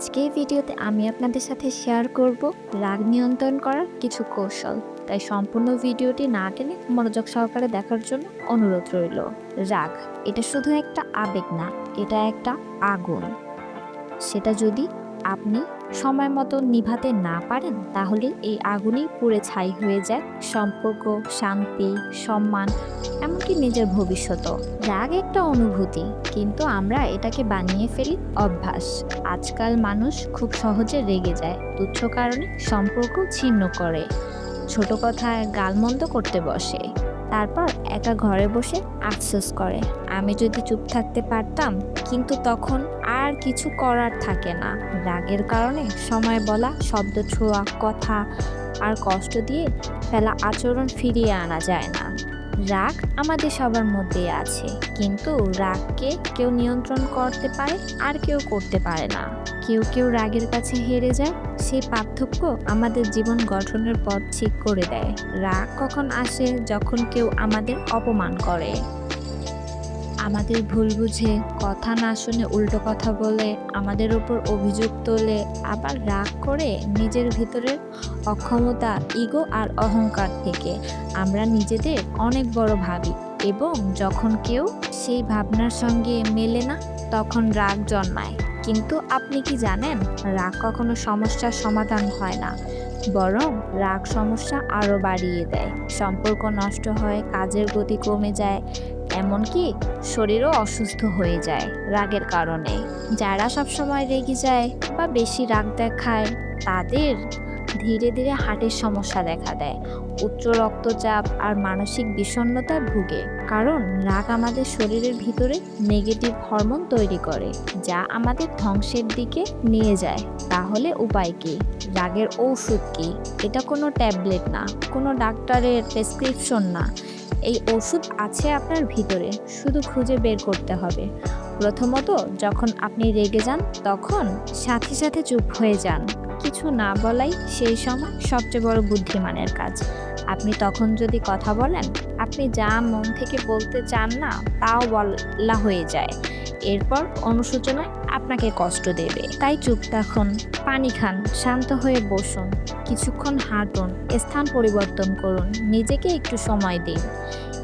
আজকে এই ভিডিওতে আমি আপনাদের সাথে শেয়ার করব রাগ নিয়ন্ত্রণ করার কিছু কৌশল। তাই সম্পূর্ণ ভিডিওটি না টেনে মনোযোগ সহকারে দেখার জন্য অনুরোধ রইল। রাগ এটা শুধু একটা আবেগ না, এটা একটা আগুন। সেটা যদি আপনি সময় মতো নিভাতে না পারেন তাহলে এই আগুনই পুড়ে ছাই হয়ে যায় সম্পর্ক, শান্তি, সম্মান, এমনকি নিজের ভবিষ্যৎও। রাগ একটা অনুভূতি, কিন্তু আমরা এটাকে বানিয়ে ফেলি অভ্যাস। আজকাল মানুষ খুব সহজে রেগে যায়, তুচ্ছ কারণে সম্পর্ক ছিন্ন করে, ছোট কথায় গালমন্দ করতে বসে, তারপর একা ঘরে বসে আফসোস করে আমি যদি চুপ থাকতে পারতাম। কিন্তু তখন আর কিছু করার থাকে না। রাগের কারণে সময় বলা শব্দ, ছোঁয়া, কথা আর কষ্ট দিয়ে ফেলা আচরণ ফিরিয়ে আনা যায় না। রাগ আমাদের সবার মধ্যেই আছে, কিন্তু রাগকে কেউ নিয়ন্ত্রণ করতে পারে আর কেউ করতে পারে না। কেউ কেউ রাগের কাছে হেরে যায়, সেই পার্থক্য আমাদের জীবন গঠনের পথ ঠিক করে দেয়। রাগ কখন আসে? যখন কেউ আমাদের অপমান করে, আমাদের ভুল বুঝে, কথা না শুনে উল্টো কথা বলে, আমাদের উপর অভিযোগ তোলে, আবার রাগ করে নিজের ভিতরের অক্ষমতা, ইগো আর অহংকার থেকে আমরা নিজেদের অনেক বড় ভাবি, এবং যখন কেউ সেই ভাবনার সঙ্গে মেলে না তখন রাগ জন্মায়। কিন্তু আপনি কি জানেন, রাগ কখনো সমস্যার সমাধান হয় না, বরং রাগ সমস্যা আরো বাড়িয়ে দেয়। সম্পর্ক নষ্ট হয়, কাজের গতি কমে যায়, এমনকি শরীরও অসুস্থ হয়ে যায় রাগের কারণে। যারা সবসময় রেগে যায় বা বেশি রাগ দেখায় তাদের ধীরে ধীরে হার্টের সমস্যা দেখা দেয়, উচ্চ রক্তচাপ আর মানসিক বিষণ্ণতায় ভুগে। কারণ রাগ আমাদের শরীরের ভিতরে নেগেটিভ হরমোন তৈরি করে, যা আমাদের ধ্বংসের দিকে নিয়ে যায়। তাহলে উপায় কি? রাগের ঔষধ কি? এটা কোনো ট্যাবলেট না, কোনো ডাক্তারের প্রেসক্রিপশন না। এই ওষুধ আছে আপনার ভিতরে, শুধু খুঁজে বের করতে হবে। প্রথমত, যখন আপনি রেগে যান তখন সাথে সাথে চুপ হয়ে যান, কিছু না বলাই সেই সময় সবচেয়ে বড় বুদ্ধিমানের কাজ। আপনি তখন যদি কথা বলেন, আপনি যা মন থেকে বলতে চান না তাও বলা হয়ে যায়। এরপর অনুশোচনায় আপনাকে কষ্ট দেবে। তাই চুপ থাকুন, পানি খান, শান্ত হয়ে বসুন, কিছুক্ষণ হাঁটুন, স্থান পরিবর্তন করুন, নিজেকে একটু সময় দিন।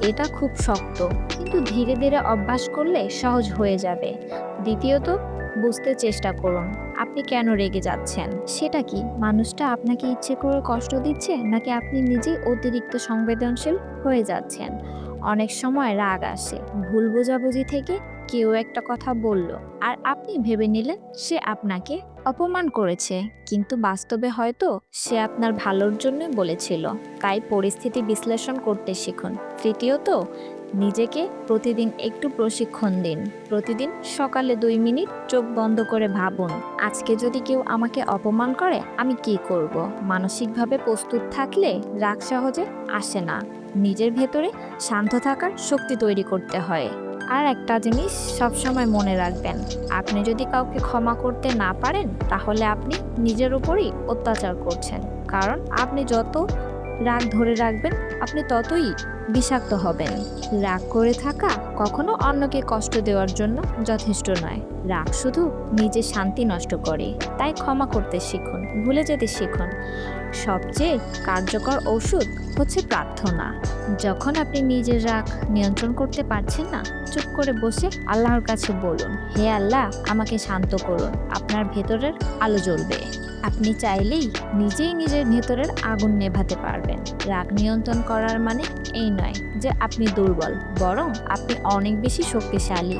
এটা খুব শক্ত, কিন্তু ধীরে ধীরে অভ্যাস করলে সহজ হয়ে যাবে। দ্বিতীয়ত, বুঝতে চেষ্টা করুন আপনি কেন রেগে যাচ্ছেন। সেটা কি? মানুষটা আপনাকে ইচ্ছে করে কষ্ট দিচ্ছে, নাকি আপনি নিজেই অতিরিক্ত সংবেদনশীল হয়ে যাচ্ছেন? অনেক সময় রাগ আসে ভুল বোঝাবুঝি থেকে। কেউ একটা কথা বলল আর আপনি ভেবে নিলেন সে আপনাকে অপমান করেছে, কিন্তু বাস্তবে হয়তো সে আপনার ভালোর জন্য বলেছিল। তাই পরিস্থিতি বিশ্লেষণ করতে শিখুন। তৃতীয়ত, নিজেকে প্রতিদিন একটু প্রশিক্ষণ দিন। প্রতিদিন সকালে 2 মিনিট চোখ বন্ধ করে ভাবুন, আজকে যদি কেউ আমাকে অপমান করে আমি কি করব। মানসিকভাবে প্রস্তুত থাকলে রাগ সহজে আসে না। নিজের ভেতরে শান্ত থাকার শক্তি তৈরি করতে হয়। আর একটা জিনিস সবসময় মনে রাখবেন, আপনি যদি কাউকে ক্ষমা করতে না পারেন তাহলে আপনি নিজের উপরই অত্যাচার করছেন। কারণ আপনি যত রাগ ধরে রাখবেন আপনি ততই বিষাক্ত হবেন। রাগ করে থাকা কখনো অন্যকে কষ্ট দেওয়ার জন্য যথেষ্ট নয়। রাগ শুধু নিজের শান্তি নষ্ট করে। তাই ক্ষমা করতে শিখুন, ভুলে যেতে শিখুন। সবচেয়ে কার্যকর ঔষধ হচ্ছে প্রার্থনা। যখন আপনি নিজের রাগ নিয়ন্ত্রণ করতে পারছেন না, চুপ করে বসে আল্লাহর কাছে বলুন, হে আল্লাহ, আমাকে শান্ত করুন। আপনার ভেতরের আলো জ্বলবে। আপনি চাইলেই নিজেই নিজের ভেতরের আগুন নেভাতে পারবেন। রাগ নিয়ন্ত্রণ করার মানে এই নয় যে আপনি দুর্বল, বরং আপনি অনেক বেশি শক্তিশালী।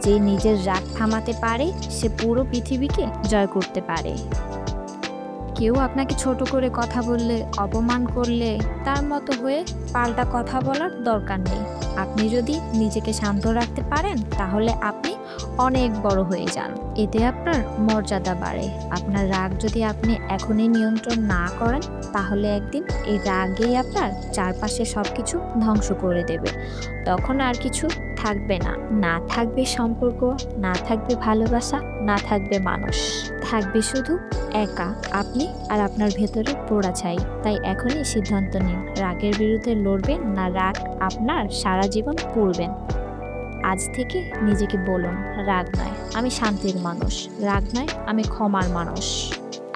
যে নিজের রাগ থামাতে পারে সে পুরো পৃথিবীকে জয় করতে পারে। কেউ আপনাকে ছোট করে কথা বললে, অপমান করলে তার মতো হয়ে পাল্টা কথা বলার দরকার নেই। আপনি যদি নিজেকে শান্ত রাখতে পারেন তাহলে আপনি অনেক বড় হয়ে যান। এতে আপনার মর্যাদা বাড়ে। আপনার রাগ যদি আপনি এখনই নিয়ন্ত্রণ না করেন তাহলে একদিন এই রাগেই আপনার চারপাশে সবকিছু ধ্বংস করে দেবে। তখন আর কিছু থাকবে না। না থাকবে সম্পর্ক, না থাকবে ভালোবাসা, না থাকবে মানুষ। থাকবে শুধু একা আপনি আর আপনার ভেতরে পোড়া ছাই। তাই এখনই সিদ্ধান্ত নিন, রাগের বিরুদ্ধে লড়বেন না রাগ আপনার সারা জীবন পড়বেন। আজ থেকে নিজেকে বলুন, রাগ নয় আমি শান্তির মানুষ, রাগ নয় আমি ক্ষমার মানুষ।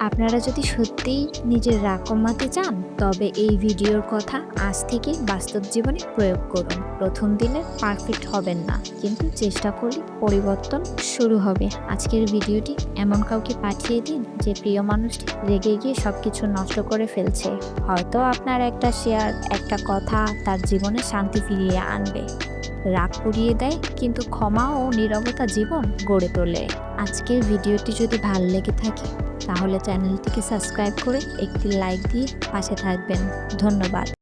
আপনারা যদি সত্যিই নিজের রাগ কমাতে চান তবে এই ভিডিওর কথা আজ থেকে বাস্তব জীবনে প্রয়োগ করুন। প্রথম দিনে পারফেক্ট হবেন না, কিন্তু চেষ্টা করলে পরিবর্তন শুরু হবে। আজকের ভিডিওটি এমন কাউকে পাঠিয়ে দিন যে প্রিয় মানুষটি রেগে গিয়ে সবকিছু নষ্ট করে ফেলছে। হয়তো আপনার একটা শেয়ার, একটা কথা তার জীবনে শান্তি ফিরিয়ে আনবে। রাগ পুড়িয়ে দেয়, কিন্তু ক্ষমা ও নীরবতা জীবন গড়ে তোলে। আজকের ভিডিওটি যদি ভালো লেগে থাকে তাহলে চ্যানেলটিকে সাবস্ক্রাইব করে একটি লাইক দিয়ে পাশে থাকবেন। ধন্যবাদ।